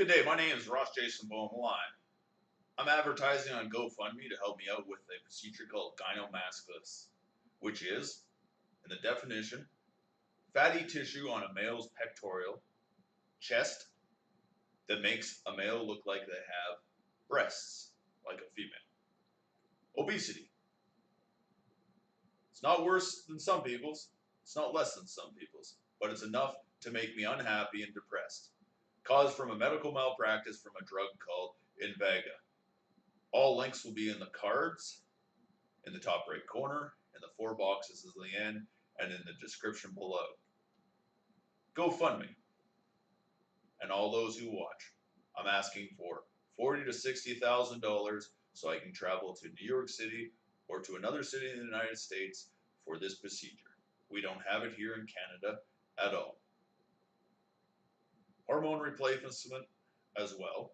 Good day, my name is Ross Jason Bowen-Line. I'm advertising on Gofundme to help me out with a procedure called Gynecomastia, which is, in the definition, fatty tissue on a male's pectoral chest that makes a male look like they have breasts, like a female. Obesity. It's not worse than some people's, it's not less than some people's, but it's enough to make me unhappy and depressed. Caused from a medical malpractice from a drug called INVEGA. All links will be in the cards, in the top right corner, in the 4 boxes at the end, and in the description below. Gofundme. And all those who watch. I'm asking for $40,000 to $60,000 so I can travel to New York City or to another city in the United States for this procedure. We don't have it here in Canada at all. Hormone replacement as well.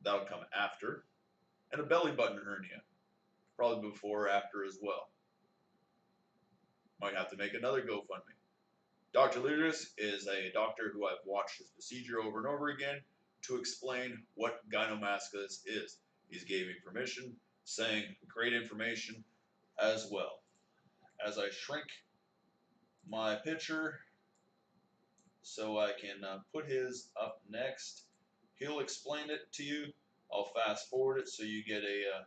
That'll come after. And a belly button hernia. Probably before or after as well. Might have to make another GoFundMe. Dr. Ludus is a doctor who I've watched his procedure over and over again to explain what Gynecomastia is. He's gave me permission, saying great information as well. As I shrink my picture so I can put his up next, he'll explain it to you. I'll fast forward it so you get a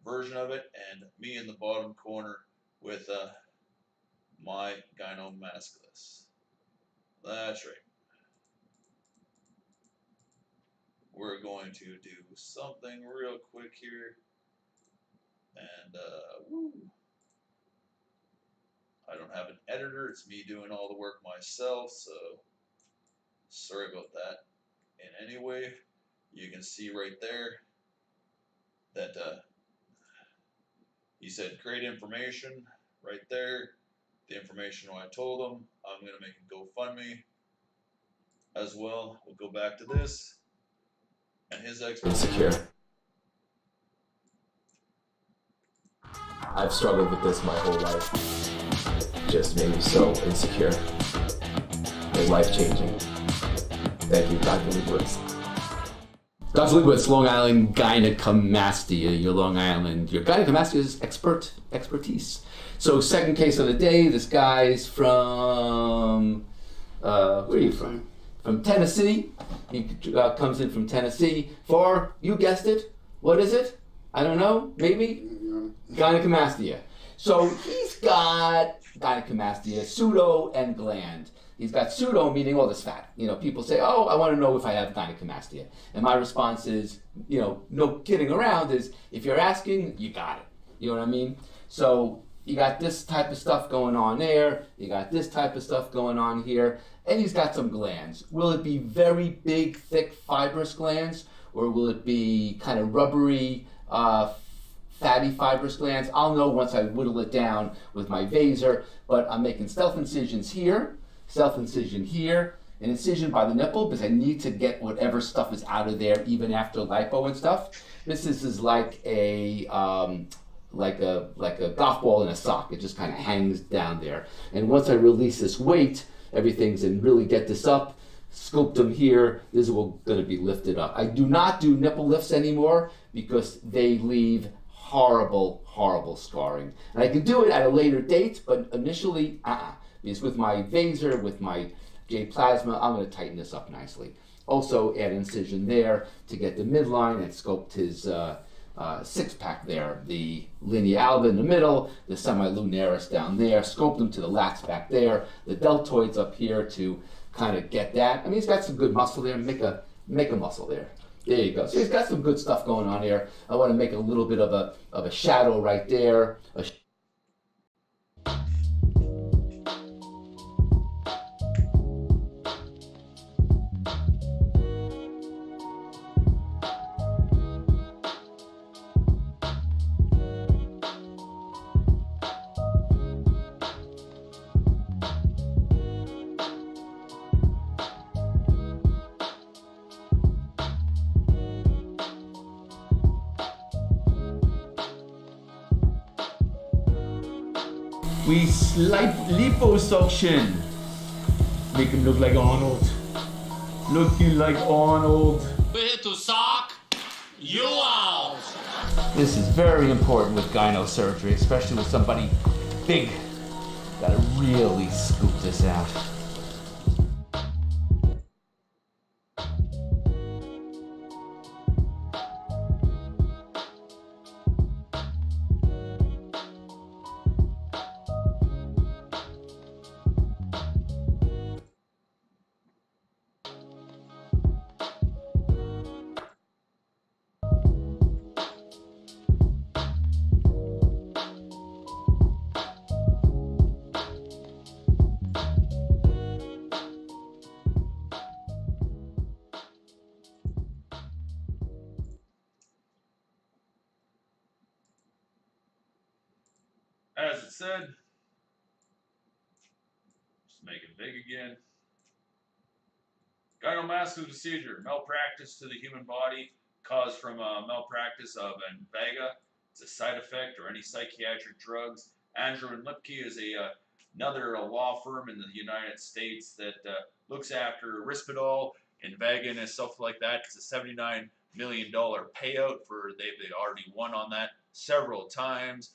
version of it, and me in the bottom corner with my Gynecomastia. That's right. We're going to do something real quick here, and I don't have an editor, it's me doing all the work myself, so sorry about that. And anyway, you can see right there that he said great information right there. The information I told him, I'm going to make a GoFundMe as well. We'll go back to this and his Insecure. I've struggled with this my whole life. It just made me so insecure. It's life-changing. Thank you, Dr. Lebowitz. Dr. Lebowitz, Long Island Gynecomastia, your Gynecomastia expertise. So, second case of the day, this guy's from, where are you from? From Tennessee. He comes in from Tennessee for, you guessed it, what is it? I don't know, maybe? Gynecomastia. So he's got gynecomastia, pseudo and gland. He's got pseudo, meaning all this fat. You know, people say, oh, I want to know if I have gynecomastia. And my response is, no kidding around, is if you're asking, you got it. You know what I mean? So you got this type of stuff going on there. You got this type of stuff going on here. And he's got some glands. Will it be very big, thick, fibrous glands? Or will it be kind of rubbery, fatty fibrous glands? I'll know once I whittle it down with my Vaser, but I'm making stealth incisions here, stealth incision here, an incision by the nipple because I need to get whatever stuff is out of there even after lipo and stuff. This is like a golf ball in a sock. It just kind of hangs down there. And once I release this weight, everything's and really get this up, scoop them here, this is going to be lifted up. I do not do nipple lifts anymore because they leave horrible, horrible scarring. And I can do it at a later date, but initially, because with my Vaser, with my J plasma, I'm going to tighten this up nicely. Also add incision there to get the midline and sculpt his six-pack there. The linea alba in the middle, the semilunaris down there, sculpt them to the lats back there, the deltoids up here to kind of get that. I mean, he's got some good muscle there. Make a muscle there. There you go. So he's got some good stuff going on here. I want to make a little bit of a shadow right there. We slight liposuction. Make him look like Arnold. looking like Arnold. We're here to suck you out. This is very important with gyno surgery, especially with somebody big. Gotta really scoop this out. As it said, just make it big again. Gynecomastia procedure, malpractice to the human body caused from a malpractice of envega. It's a side effect or any psychiatric drugs. Andrew and Lipke is another law firm in the United States that looks after Risperdal, envega, and stuff like that. It's a $79 million payout for they've already won on that several times.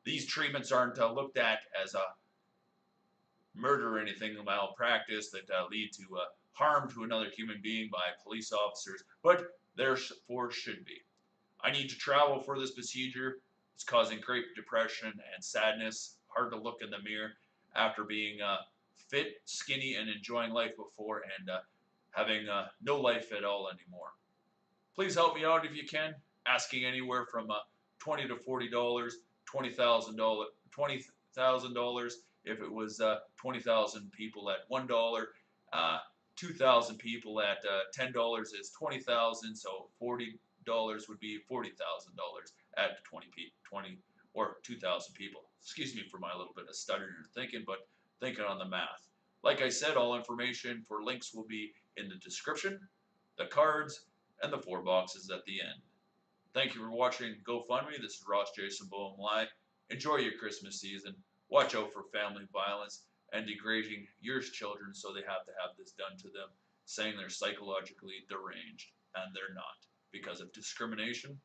These treatments aren't looked at as a murder or anything, malpractice that lead to harm to another human being by police officers, but therefore should be. I need to travel for this procedure. It's causing great depression and sadness. Hard to look in the mirror after being fit, skinny, and enjoying life before and having no life at all anymore. Please help me out if you can. Asking anywhere from $20 to $40, $20,000 if it was 20,000 people at $1, 2,000 people at $10 is 20,000, so $40 would be $40,000 at 20 or 2,000 people. Excuse me for my little bit of stuttering and thinking, but thinking on the math. Like I said, all information for links will be in the description, the cards, and the 4 boxes at the end. Thank you for watching Gofundme. This is Ross Jason Boehm Lai. Enjoy your Christmas season. Watch out for family violence and degrading your children so they have to have this done to them, saying they're psychologically deranged, and they're not. Because of discrimination,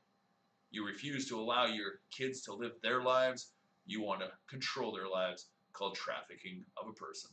you refuse to allow your kids to live their lives. You want to control their lives, called trafficking of a person.